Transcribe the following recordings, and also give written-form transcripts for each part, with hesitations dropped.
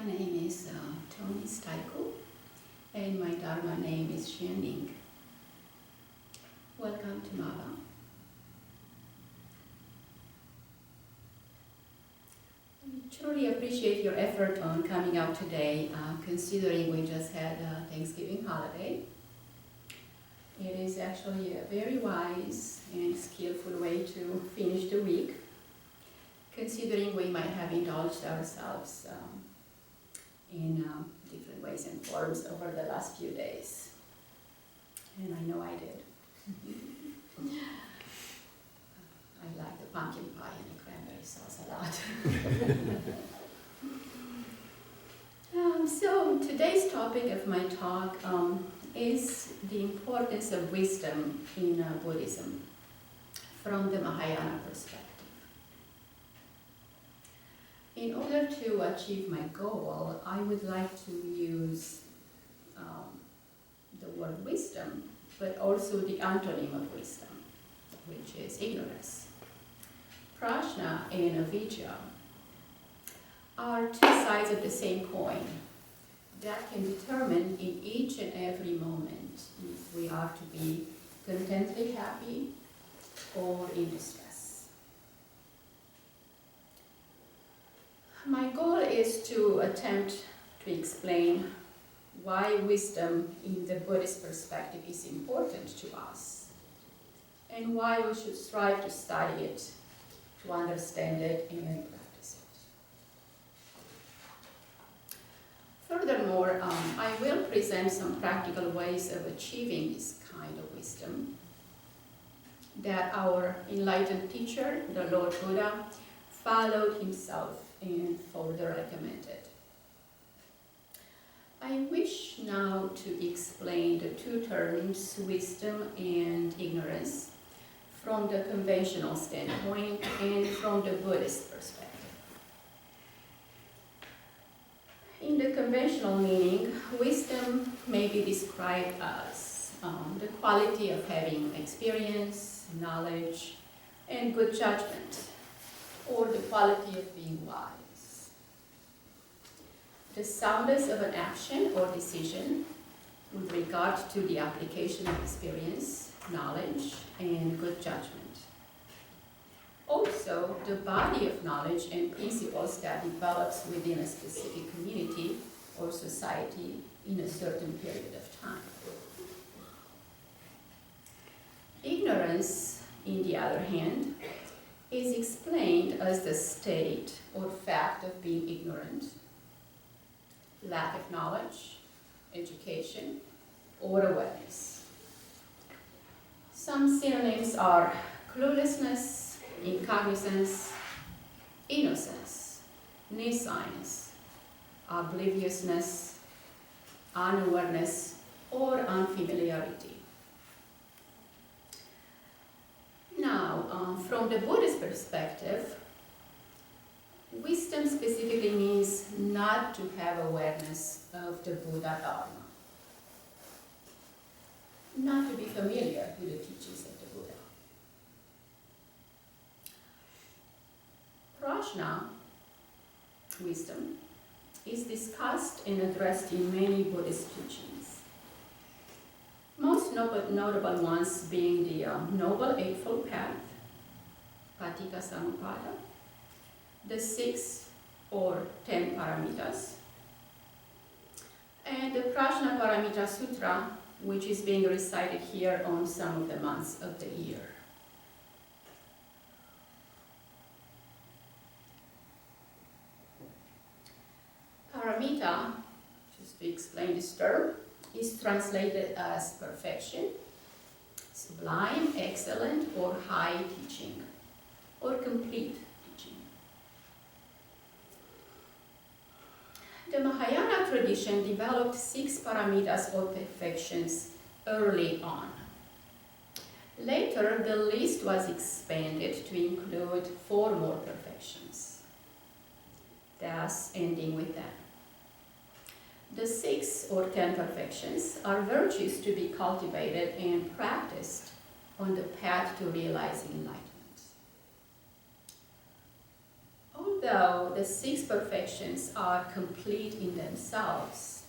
name is Toni and my Dharma name is Xianning. Welcome to Mava. I truly appreciate your effort on coming out today, considering we just had a Thanksgiving holiday. It is actually a very wise and skillful way to finish the week, considering we might have indulged ourselves in different ways and forms over the last few days. And I know I did. I like the pumpkin pie and the cranberry sauce a lot. So today's topic of my talk is the importance of wisdom in Buddhism from the Mahayana perspective. In order to achieve my goal, I would like to use the word wisdom, but also the antonym of wisdom, which is ignorance. Prajna and avidya are two sides of the same coin that can determine in each and every moment if we are to be contently happy or in distress. My goal is to attempt to explain why wisdom in the Buddhist perspective is important to us and why we should strive to study it, to understand it, and practice it. Furthermore, I will present some practical ways of achieving this kind of wisdom that our enlightened teacher, the Lord Buddha, followed himself and further recommended. I wish now to explain the two terms, wisdom and ignorance, from the conventional standpoint and from the Buddhist perspective. In the conventional meaning, wisdom may be described as the quality of having experience, knowledge, and good judgment, or the quality of being wise. The soundness of an action or decision with regard to the application of experience, knowledge, and good judgment. Also, the body of knowledge and principles that develops within a specific community or society in a certain period of time. Ignorance, in the other hand, is explained as the state or fact of being ignorant, lack of knowledge, education, or awareness. Some synonyms are cluelessness, incognizance, innocence, nescience, obliviousness, unawareness, or unfamiliarity. Now, from the Buddhist perspective, wisdom specifically means not to have awareness of the Buddha Dharma, not to be familiar with the teachings of the Buddha. Prajna, wisdom, is discussed and addressed in many Buddhist teachings. Most notable ones being the Noble Eightfold Path, Paticca the 6 or 10 paramitas, and the Prajna Paramita Sutra, which is being recited here on some of the months of the year. Paramita, just to explain this term, is translated as perfection, sublime, excellent, or high teaching, or complete teaching. The Mahayana tradition developed 6 paramitas or perfections early on. Later, the list was expanded to include 4 more perfections, thus ending with 10. The 6 or 10 perfections are virtues to be cultivated and practiced on the path to realizing enlightenment. All although the 6 perfections are complete in themselves,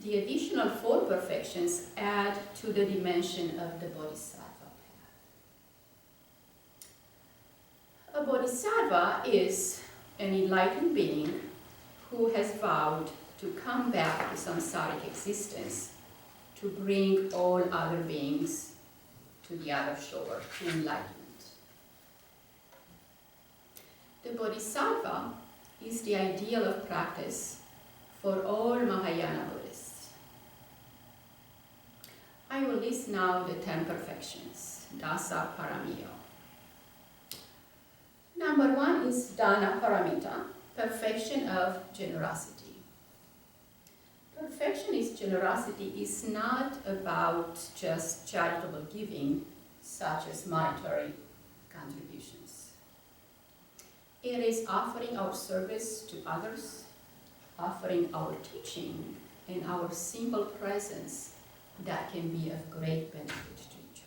the additional 4 perfections add to the dimension of the bodhisattva path. A bodhisattva is an enlightened being who has vowed to come back to samsaric existence to bring all other beings to the other shore, to enlightenment. The bodhisattva is the ideal of practice for all Mahayana Buddhists. I will list now the 10 perfections, Dasa Paramiyo. Number 1 is Dana Paramita, perfection of generosity. Perfectionist generosity is not about just charitable giving, such as monetary contributions. It is offering our service to others, offering our teaching, and our simple presence that can be of great benefit to each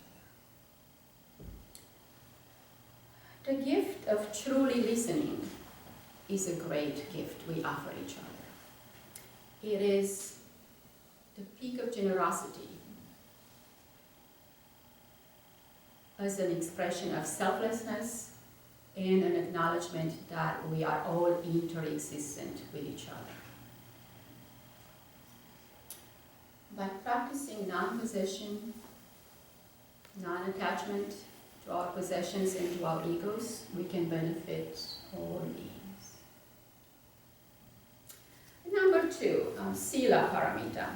other. The gift of truly listening is a great gift we offer each other. It is the peak of generosity as an expression of selflessness and an acknowledgement that we are all interexistent with each other. By practicing non-possession, non-attachment to our possessions and to our egos, we can benefit all beings. Number 2, Sila Paramita,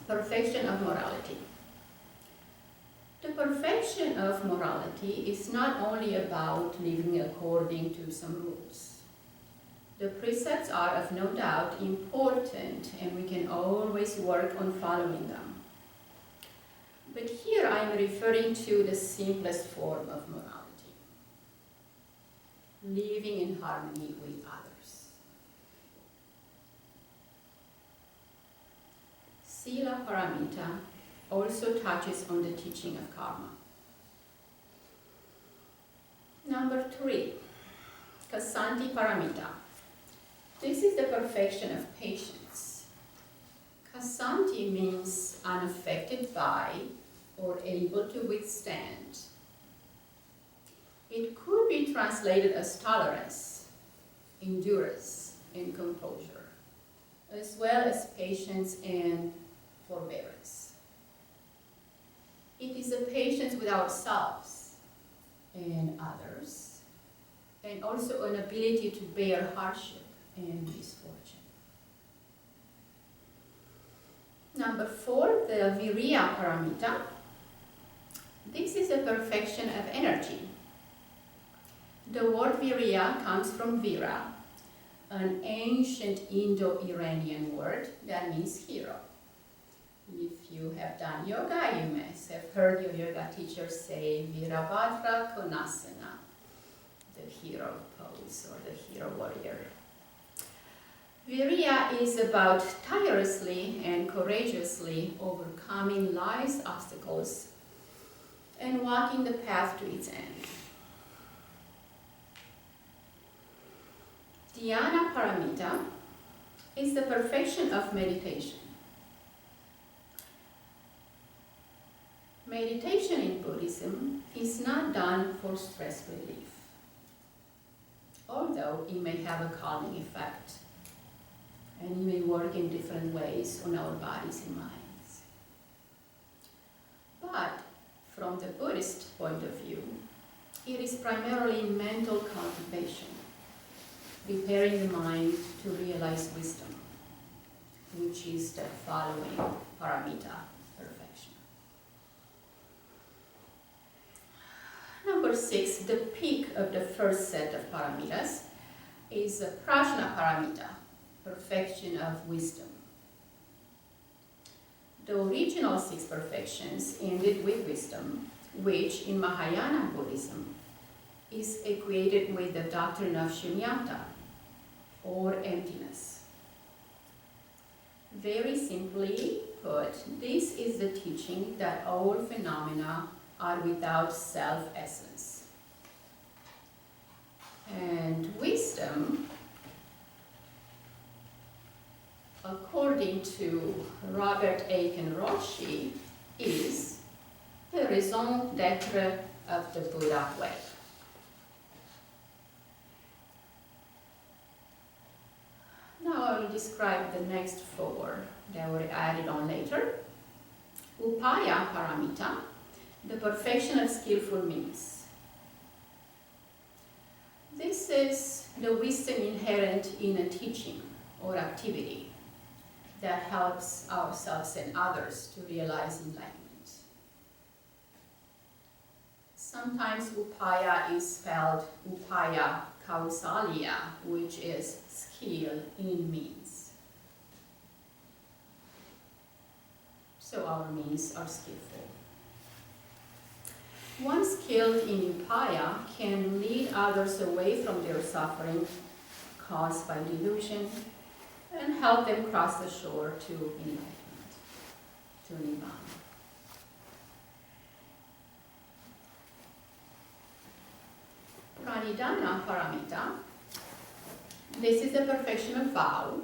perfection of morality. The perfection of morality is not only about living according to some rules. The precepts are of no doubt important, and we can always work on following them. But here I am referring to the simplest form of morality, living in harmony with others. Sila Paramita also touches on the teaching of karma. Number 3, Kasanti Paramita. This is the perfection of patience. Kasanti means unaffected by or able to withstand. It could be translated as tolerance, endurance, and composure, as well as patience and forbearance. It is a patience with ourselves and others, and also an ability to bear hardship and misfortune. Number 4, the Virya Paramita. This is a perfection of energy. The word Virya comes from Vira, an ancient Indo-Iranian word that means hero. If you have done yoga, you must have heard your yoga teacher say Virabhadra Konasana, the hero pose or the hero warrior. Virya is about tirelessly and courageously overcoming life's obstacles and walking the path to its end. Dhyana Paramita is the perfection of meditation. Meditation in Buddhism is not done for stress relief, although it may have a calming effect, and it may work in different ways on our bodies and minds. But from the Buddhist point of view, it is primarily mental cultivation, preparing the mind to realize wisdom, which is the following paramita, perfection. Number 6, the peak of the first set of paramitas, is a prajna paramita, perfection of wisdom. The original 6 perfections ended with wisdom, which in Mahayana Buddhism is equated with the doctrine of shunyata, or emptiness. Very simply put, this is the teaching that all phenomena are without self-essence. And wisdom, according to Robert Aiken Roshi, is the raison d'être of the Buddha way. Now I will describe the next four that were added on later. Upaya paramita, the perfection of skillful means. This is the wisdom inherent in a teaching or activity that helps ourselves and others to realize enlightenment. Sometimes upaya is spelled upaya kausalya, which is skill in means. So our means are skillful. One skilled in upaya can lead others away from their suffering caused by delusion and help them cross the shore to enlightenment, to nibbana. Pranidhana paramita, this is the perfection of vow.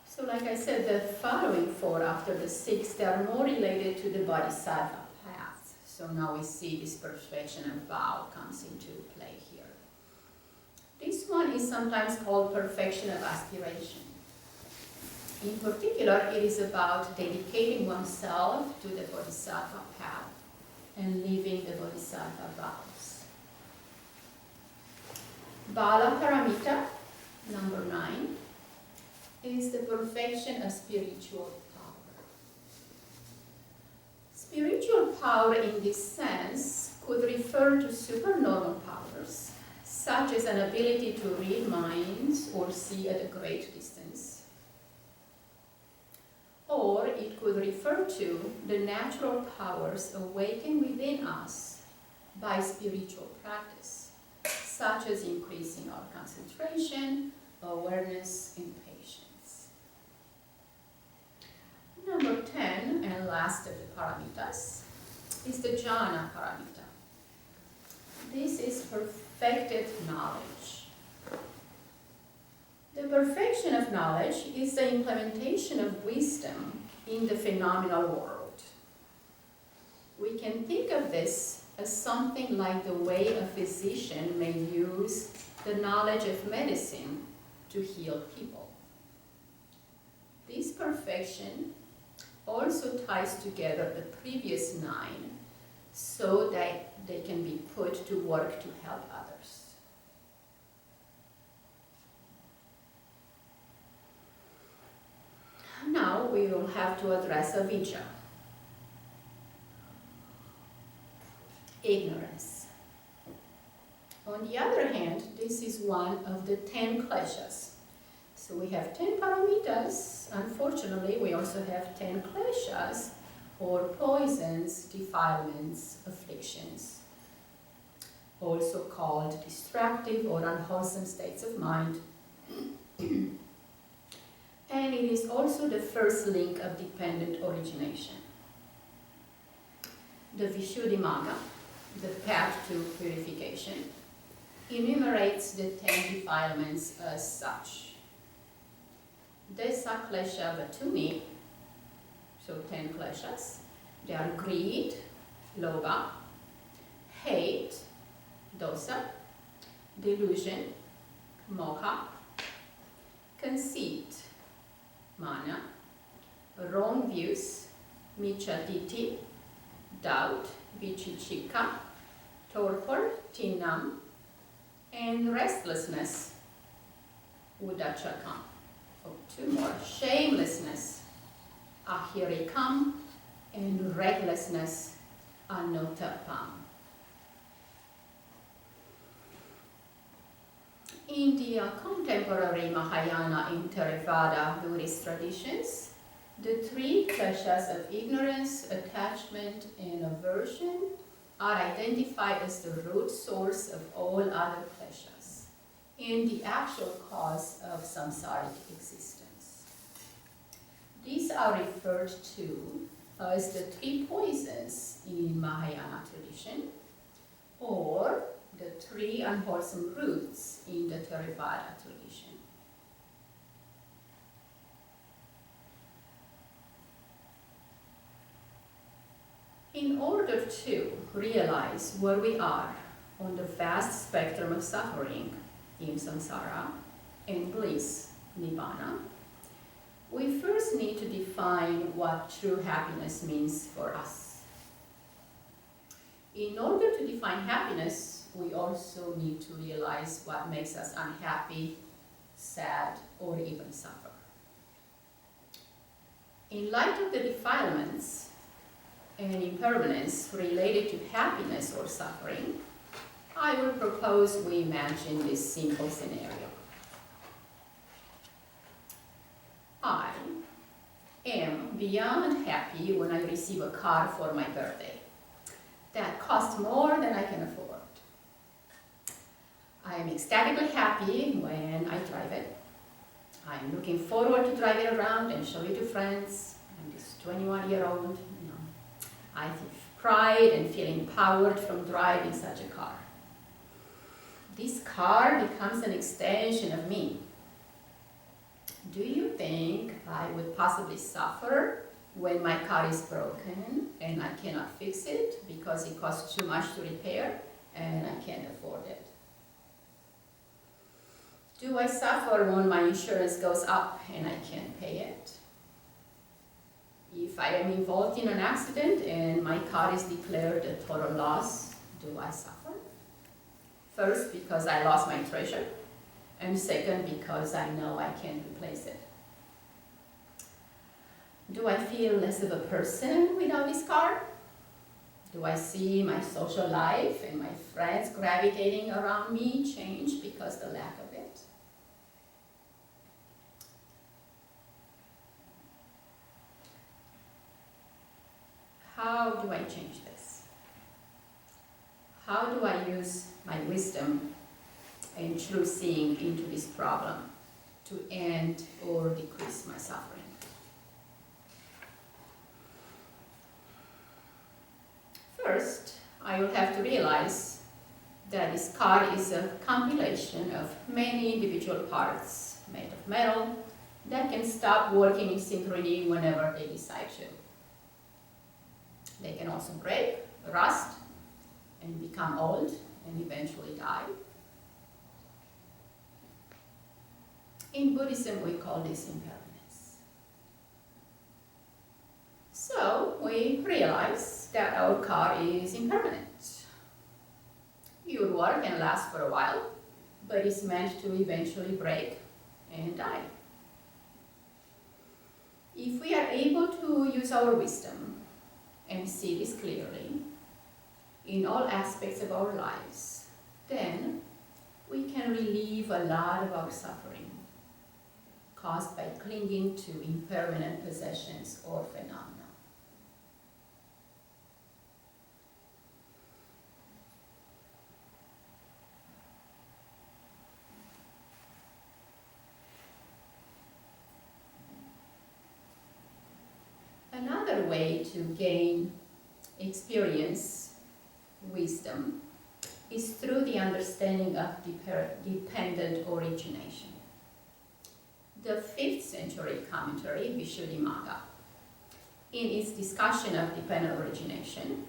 So like I said, the following four after the six, they are more related to the bodhisattva path. So now we see this perfection of vow comes into play here. This one is sometimes called perfection of aspiration. In particular, it is about dedicating oneself to the bodhisattva path and living the bodhisattva vows. Bala paramita, number 9, is the perfection of spiritual power. Spiritual power in this sense could refer to supernormal powers, such as an ability to read minds or see at a great distance. Or it could refer to the natural powers awakened within us by spiritual practice, such as increasing our concentration, awareness, and patience. Number 10, and last of the paramitas, is the jhana paramita. This is perfected knowledge. The perfection of knowledge is the implementation of wisdom in the phenomenal world. We can think of this as something like the way a physician may use the knowledge of medicine to heal people. This perfection also ties together the previous 9 so that they can be put to work to help others. Now we will have to address avijja. Ignorance. On the other hand, this is one of the 10 kleshas. So we have 10 paramitas. Unfortunately, we also have 10 kleshas, or poisons, defilements, afflictions, also called destructive or unwholesome states of mind. And it is also the first link of dependent origination. The Vishuddhimagga, the path to purification, enumerates the 10 defilements as such. Desa klesha vatuni, so 10 kleshas, they are greed, lobha, hate, dosa, delusion, moha, conceit, mana, wrong views, miccha-ditthi, doubt, vichichika, torpor, tinam, and restlessness, uddachakam. Oh, 2 more, shamelessness, ahirikam, and recklessness, anotapam. In the contemporary Mahayana and Theravada Buddhist traditions, the 3 kleshas of ignorance, attachment, and aversion are identified as the root source of all other kleshas and the actual cause of samsaric existence. These are referred to as the 3 poisons in Mahayana tradition, or the three unwholesome roots in the Theravada tradition. In order to realize where we are on the vast spectrum of suffering in samsara and bliss, nibbana, we first need to define what true happiness means for us. In order to define happiness, we also need to realize what makes us unhappy, sad, or even suffer. In light of the defilements and impermanence related to happiness or suffering, I will propose we imagine this simple scenario. I am beyond happy when I receive a car for my birthday. That costs more than I can afford. I am ecstatically happy when I drive it. I am looking forward to driving around and show it to friends. I'm this 21-year-old, I feel pride and feel empowered from driving such a car. This car becomes an extension of me. Do you think I would possibly suffer when my car is broken and I cannot fix it because it costs too much to repair and I can't afford it? Do I suffer when my insurance goes up and I can't pay it? If I am involved in an accident and my car is declared a total loss, do I suffer? First, because I lost my treasure, and second, because I know I can't replace it. Do I feel less of a person without this car? Do I see my social life and my friends gravitating around me change because of the lack of it? How do I change this? How do I use my wisdom and true seeing into this problem to end or decrease my suffering? First, I will have to realize that this car is a compilation of many individual parts made of metal that can stop working in synchrony whenever they decide to. They can also break, rust, and become old and eventually die. In Buddhism, we call this impermanence. So we realize that our car is impermanent. It would work and last for a while, but it's meant to eventually break and die. If we are able to use our wisdom and see this clearly in all aspects of our lives, then we can relieve a lot of our suffering caused by clinging to impermanent possessions or phenomena. Another way to gain experience wisdom is through the understanding of dependent origination. The 5th century commentary, Visuddhimagga, in its discussion of dependent origination,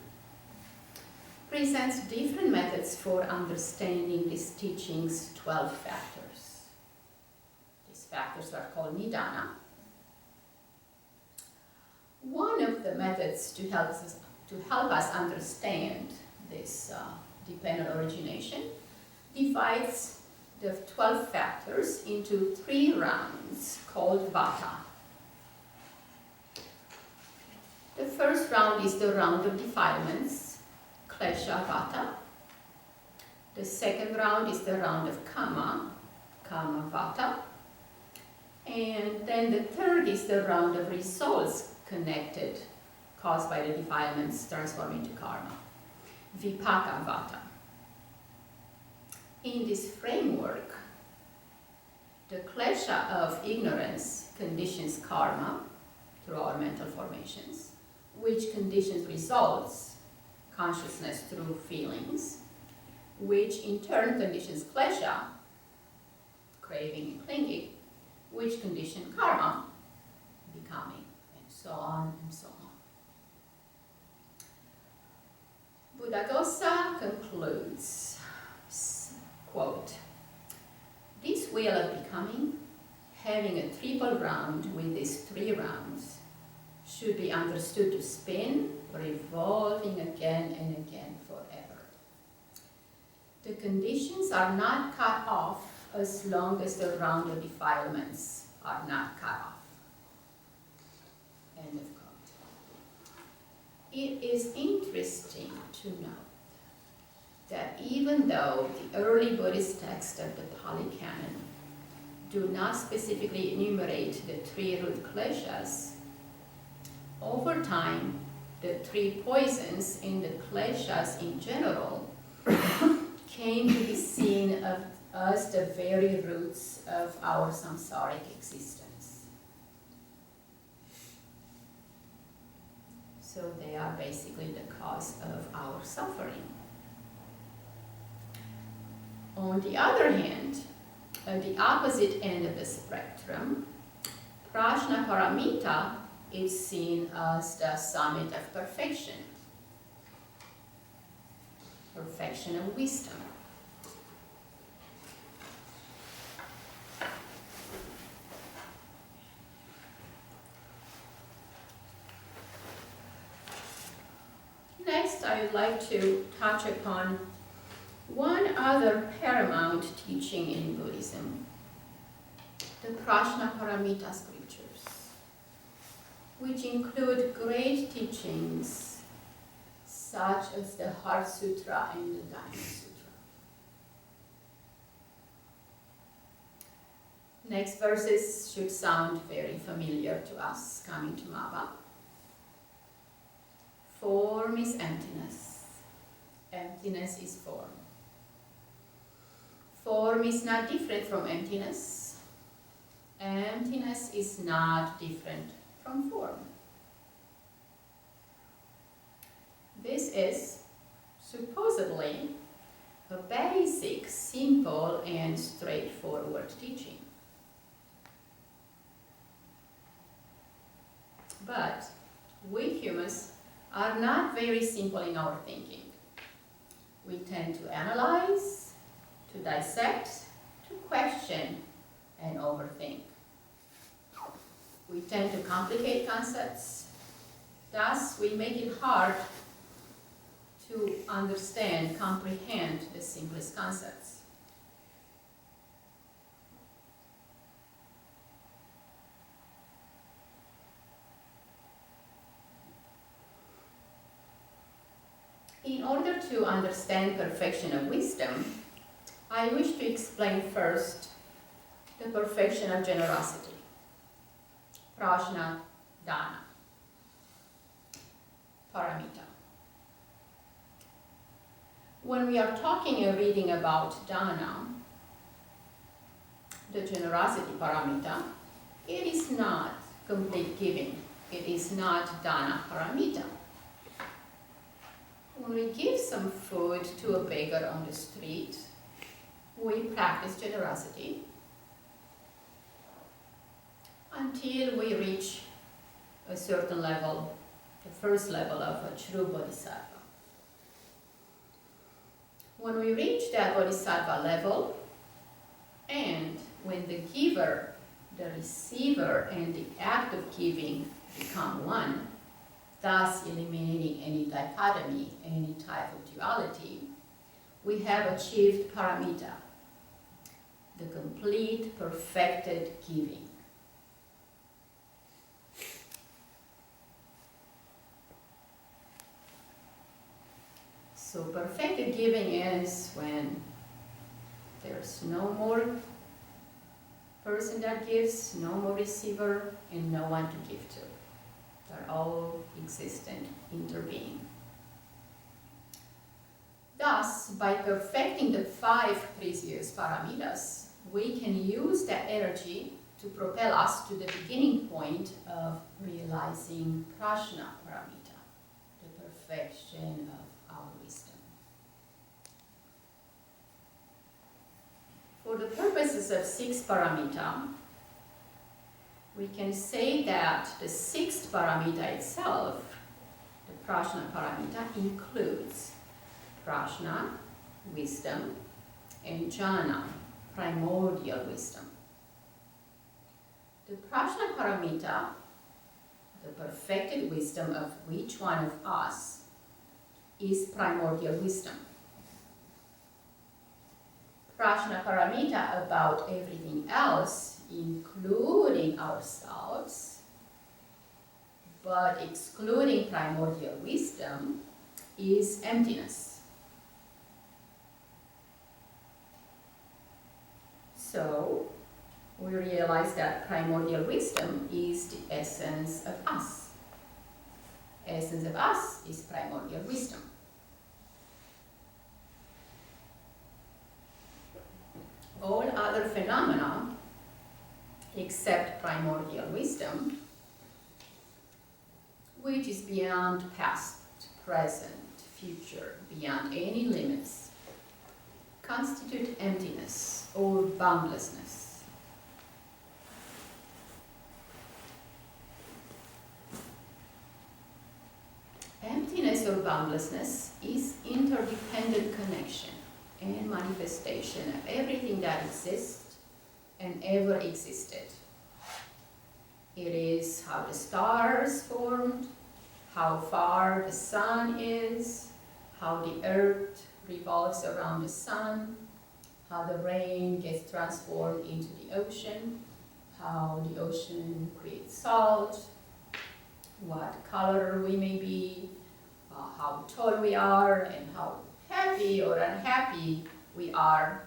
presents different methods for understanding this teaching's 12 factors. These factors are called nidana. One of the methods to help us understand this dependent origination divides the 12 factors into 3 rounds called vata. The first round is the round of defilements, klesha vata. The second round is the round of kama, kama vata. And then the third is the round of results connected, caused by the defilements transforming into karma, vipaka vata. In this framework, the klesha of ignorance conditions karma through our mental formations, which conditions results, consciousness through feelings, which in turn conditions klesha, craving and clinging, which condition karma, becoming, and so on and so on. Buddhaghosa concludes, quote, "This wheel of becoming, having a triple round with these 3 rounds, should be understood to spin, revolving again and again forever. The conditions are not cut off as long as the round of defilements are not cut off." End of quote. It is interesting to note that even though the early Buddhist texts of the Pali Canon do not specifically enumerate the 3 root kleshas, over time, the 3 poisons in the kleshas in general came to be seen as the very roots of our samsaric existence. So they are basically the cause of our suffering. On the other hand, at the opposite end of the spectrum, prajna paramita is seen as the summit of perfection, perfection of wisdom. Next, I would like to touch upon one other paramount teaching in Buddhism, the Prajna Paramita scriptures, which include great teachings such as the Heart Sutra and the Dhyana Sutra. Next verses should sound very familiar to us coming to Maba. Form is emptiness. Emptiness is form. Form is not different from emptiness. Emptiness is not different from form. This is supposedly a basic, simple, and straightforward teaching. But we humans are not very simple in our thinking. We tend to analyze, to dissect, to question, and overthink. We tend to complicate concepts. Thus, we make it hard to understand, comprehend the simplest concepts. In order to understand perfection of wisdom, I wish to explain first the perfection of generosity, prajna, dana, paramita. When we are talking and reading about dana, the generosity paramita, it is not complete giving. It is not dana paramita. When we give some food to a beggar on the street, we practice generosity until we reach a certain level, the first level of a true bodhisattva. When we reach that bodhisattva level, and when the giver, the receiver, and the act of giving become one, thus eliminating any dichotomy, any type of duality, we have achieved paramita, the complete, perfected giving. So perfected giving is when there's no more person that gives, no more receiver, and no one to give to. They're all existent, interbeing. Thus, by perfecting the 5 previous paramitas, we can use that energy to propel us to the beginning point of realizing prajna paramita, the perfection of our wisdom. For the purposes of sixth paramita, we can say that the sixth paramita itself, the prajna paramita, includes prajna, wisdom, and jnana, primordial wisdom. The prajna paramita, the perfected wisdom of each one of us, is primordial wisdom. Prajna paramita about everything else, including ourselves, but excluding primordial wisdom, is emptiness. So, we realize that primordial wisdom is the essence of us. Essence of us is primordial wisdom. All other phenomena, except primordial wisdom, which is beyond past, present, future, beyond any limits, constitute emptiness or boundlessness. Emptiness or boundlessness is interdependent connection and manifestation of everything that exists and ever existed. It is how the stars formed, how far the sun is, how the earth revolves around the sun, how the rain gets transformed into the ocean, how the ocean creates salt, what color we may be, how tall we are, and how happy or unhappy we are,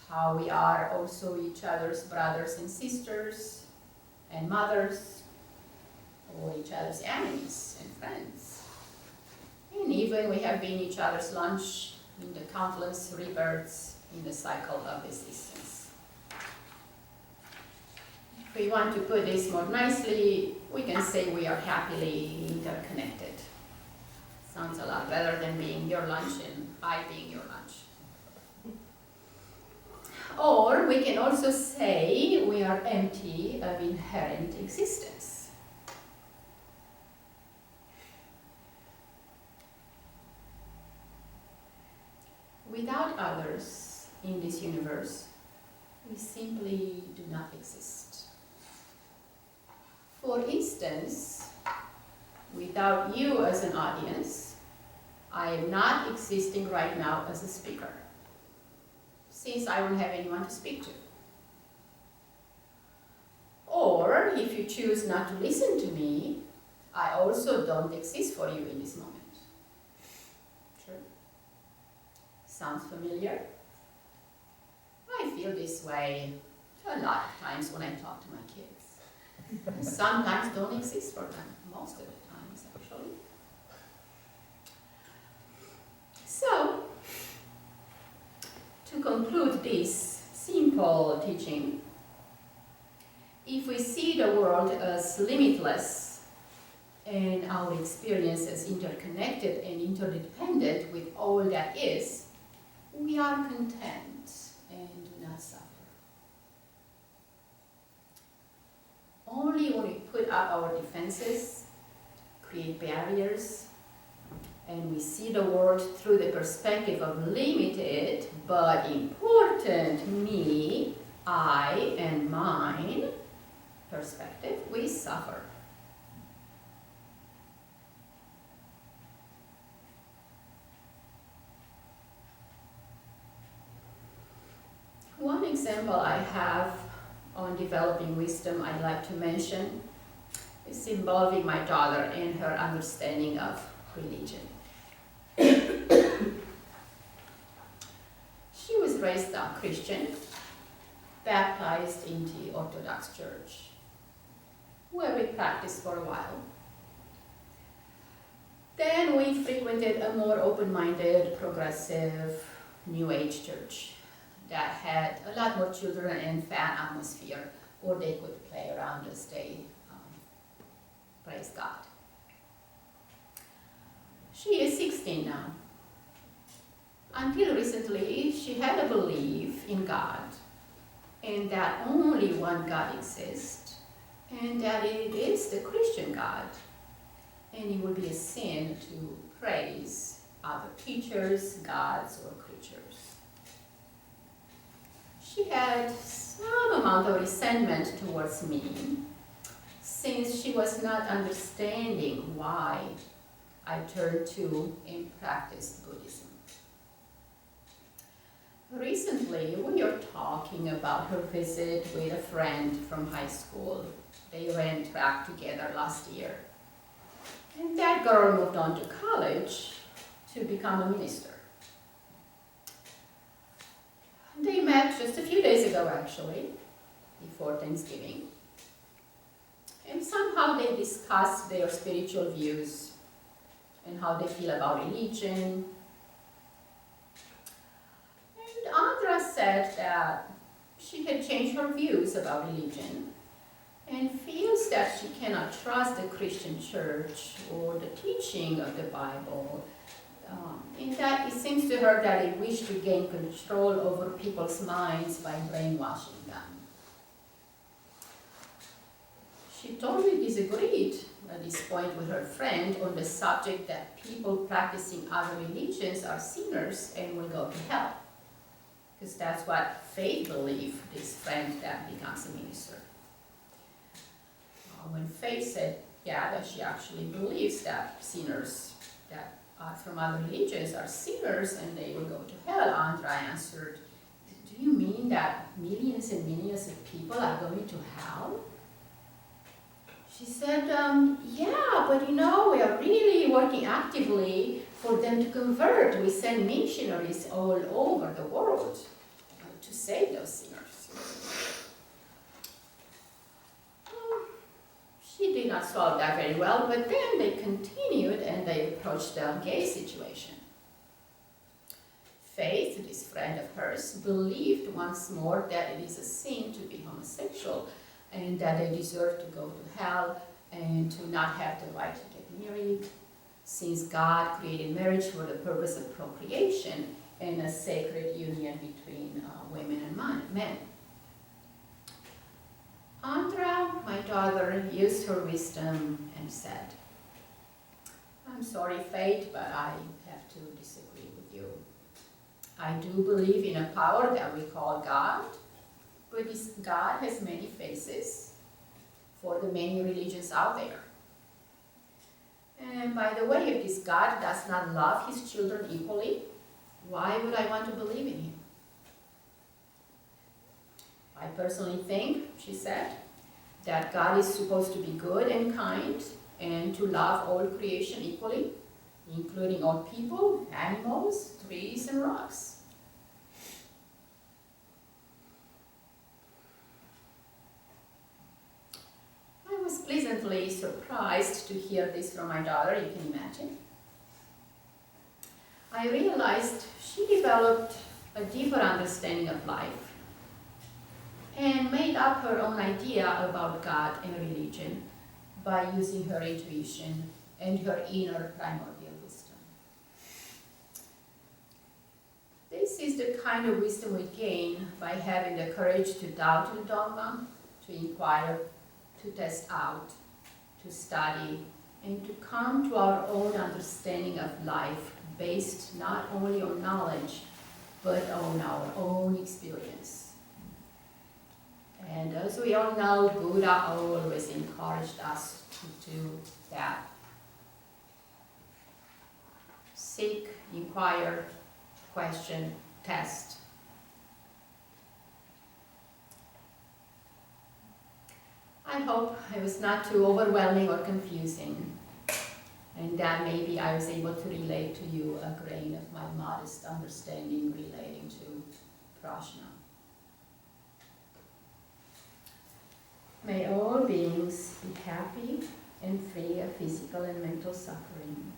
how we are also each other's brothers and sisters and mothers, or each other's enemies and friends. And even we have been each other's lunch in the countless rebirths in the cycle of existence. If we want to put this more nicely, we can say we are happily interconnected. Sounds a lot better than being your lunch and I being your lunch. Or we can also say we are empty of inherent existence. Without others in this universe, we simply do not exist. For instance, without you as an audience, I am not existing right now as a speaker, since I don't have anyone to speak to. Or, if you choose not to listen to me, I also don't exist for you in this moment. True? Sounds familiar? I feel this way a lot of times when I talk to my kids. Sometimes don't exist for them, most of the times actually. So, to conclude this simple teaching, if we see the world as limitless and our experience as interconnected and interdependent with all that is, we are content and do not suffer. Only when we put up our defenses, create barriers, and we see the world through the perspective of limited but important me, I, and mine perspective, we suffer. One example I have on developing wisdom I'd like to mention is involving my daughter and her understanding of religion. She was raised a Christian, baptized in the Orthodox Church, where we practiced for a while. Then we frequented a more open-minded, progressive, New Age church that had a lot more children and fun atmosphere, or they could play around as they praise God. She is 16 now. Until recently, she had a belief in God, and that only one God exists, and that it is the Christian God, and it would be a sin to praise other teachers, gods, or creatures. She had some amount of resentment towards me, since she was not understanding why I turned to and practiced Buddhism. Recently, we were talking about her visit with a friend from high school. They ran track together last year. And that girl moved on to college to become a minister. They met just a few days ago, actually, before Thanksgiving. And somehow they discussed their spiritual views and how they feel about religion. And Andra said that she had changed her views about religion and feels that she cannot trust the Christian church or the teaching of the Bible. In that it seems to her that it wished to gain control over people's minds by brainwashing them. She totally disagreed at this point with her friend on the subject that people practicing other religions are sinners and will go to hell. Because that's what Faith believed, this friend that becomes a minister. When Faith said, that she actually believes that sinners that are from other religions are sinners and they will go to hell, Andra answered, do you mean that millions and millions of people are going to hell? She said, yeah, but we are really working actively for them to convert. We send missionaries all over the world to save those sinners. She did not solve that very well, but then they continued and they approached the gay situation. Faith, this friend of hers, believed once more that it is a sin to be homosexual and that they deserve to go to hell and to not have the right to get married, since God created marriage for the purpose of procreation and a sacred union between women and men. Andra, my daughter, used her wisdom and said, I'm sorry, Faith, but I have to disagree with you. I do believe in a power that we call God, but this God has many faces for the many religions out there. And by the way, if this God does not love his children equally, why would I want to believe in him? I personally think, she said, that God is supposed to be good and kind and to love all creation equally, including all people, animals, trees, and rocks. I was pleasantly surprised to hear this from my daughter, you can imagine. I realized she developed a deeper understanding of life and made up her own idea about God and religion by using her intuition and her inner primordial wisdom. This is the kind of wisdom we gain by having the courage to doubt the dogma, to inquire, to test out, to study, and to come to our own understanding of life based not only on knowledge, but on our own experience. And as we all know, Buddha always encouraged us to do that. Seek, inquire, question, test. I hope I was not too overwhelming or confusing, and that maybe I was able to relate to you a grain of my modest understanding relating to prajna. May all beings be happy and free of physical and mental suffering.